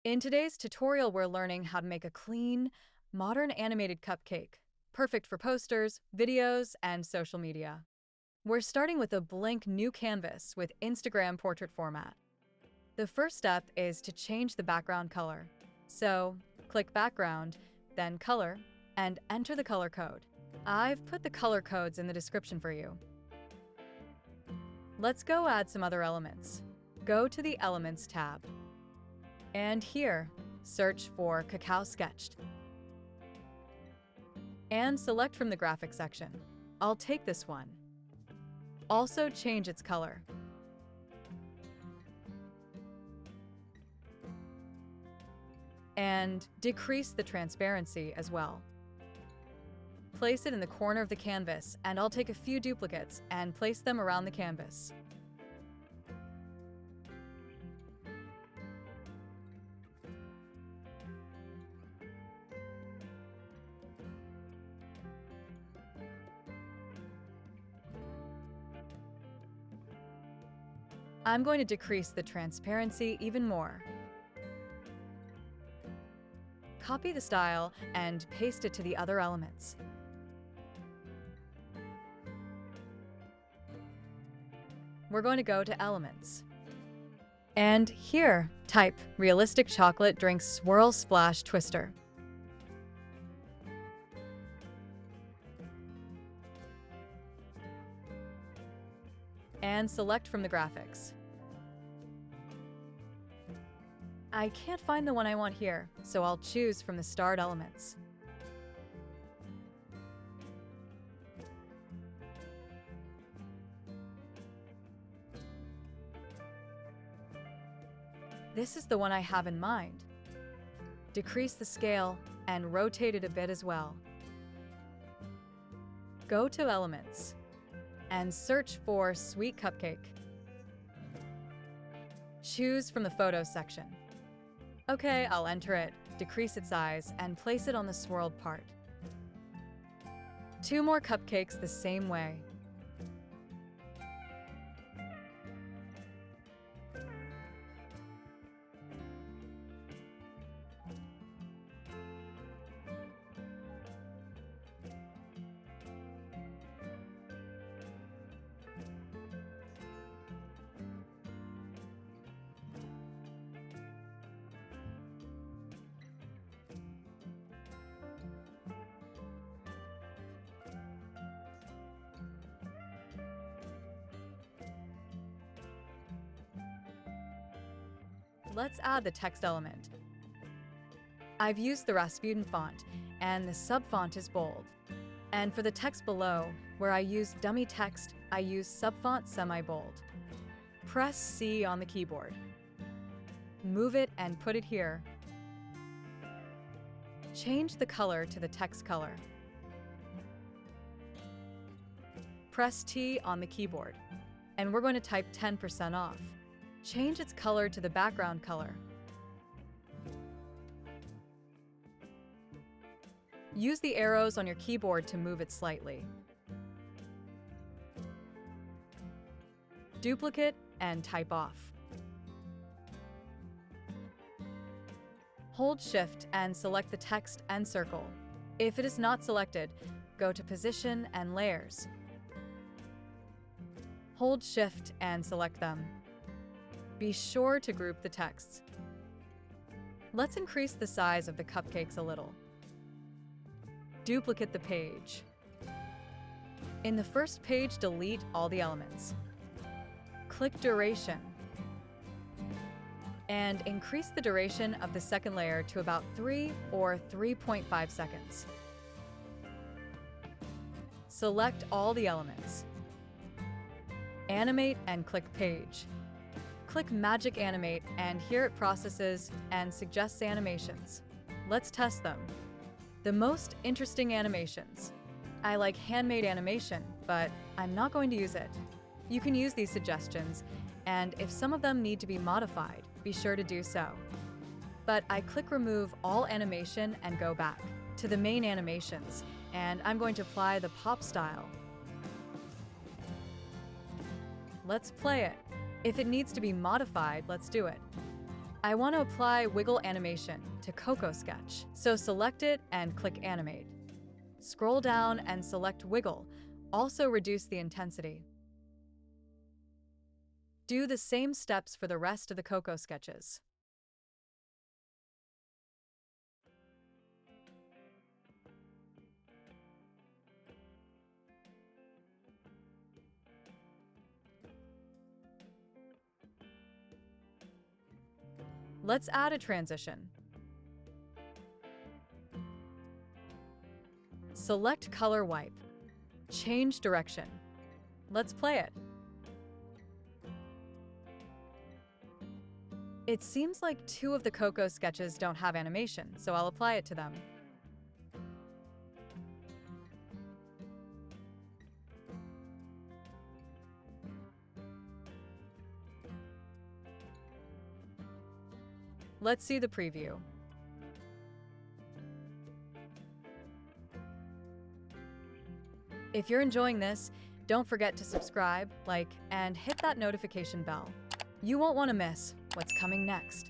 In today's tutorial, we're learning how to make a clean, modern animated cupcake, perfect for posters, videos, and social media. We're starting with a blank new canvas with Instagram portrait format. The first step is to change the background color. So, click Background, then Color, and enter the color code. I've put the color codes in the description for you. Let's go add some other elements. Go to the Elements tab. And here, search for Cacao Sketched. And select from the graphics section. I'll take this one. Also change its color. And decrease the transparency as well. Place it in the corner of the canvas, and I'll take a few duplicates and place them around the canvas. I'm going to decrease the transparency even more. Copy the style and paste it to the other elements. We're going to go to Elements. And here, type Realistic Chocolate Drink Swirl Splash Twister. And select from the graphics. I can't find the one I want here, so I'll choose from the starred elements. This is the one I have in mind. Decrease the scale and rotate it a bit as well. Go to Elements and search for Sweet Cupcake. Choose from the Photos section. Okay, I'll enter it, decrease its size, and place it on the swirled part. 2 more cupcakes the same way. Let's add the text element. I've used the Rasputin font, and the subfont is bold. And for the text below, where I use dummy text, I use subfont semi-bold. Press C on the keyboard. Move it and put it here. Change the color to the text color. Press T on the keyboard, and we're going to type 10% off. Change its color to the background color. Use the arrows on your keyboard to move it slightly. Duplicate and type off. Hold Shift and select the text and circle. If it is not selected, go to Position and Layers. Hold Shift and select them. Be sure to group the texts. Let's increase the size of the cupcakes a little. Duplicate the page. In the first page, delete all the elements. Click Duration. And increase the duration of the second layer to about 3 or 3.5 seconds. Select all the elements. Animate and click Page. Click Magic Animate, and here it processes and suggests animations. Let's test them. The most interesting animations. I like handmade animation, but I'm not going to use it. You can use these suggestions, and if some of them need to be modified, be sure to do so. But I click Remove All Animation and go back to the main animations, and I'm going to apply the pop style. Let's play it. If it needs to be modified, let's do it. I want to apply wiggle animation to Coco Sketch, so select it and click Animate. Scroll down and select Wiggle, also reduce the intensity. Do the same steps for the rest of the Coco sketches. Let's add a transition. Select Color Wipe. Change direction. Let's play it. It seems like two of the Coco sketches don't have animation, so I'll apply it to them. Let's see the preview. If you're enjoying this, don't forget to subscribe, like, and hit that notification bell. You won't want to miss what's coming next.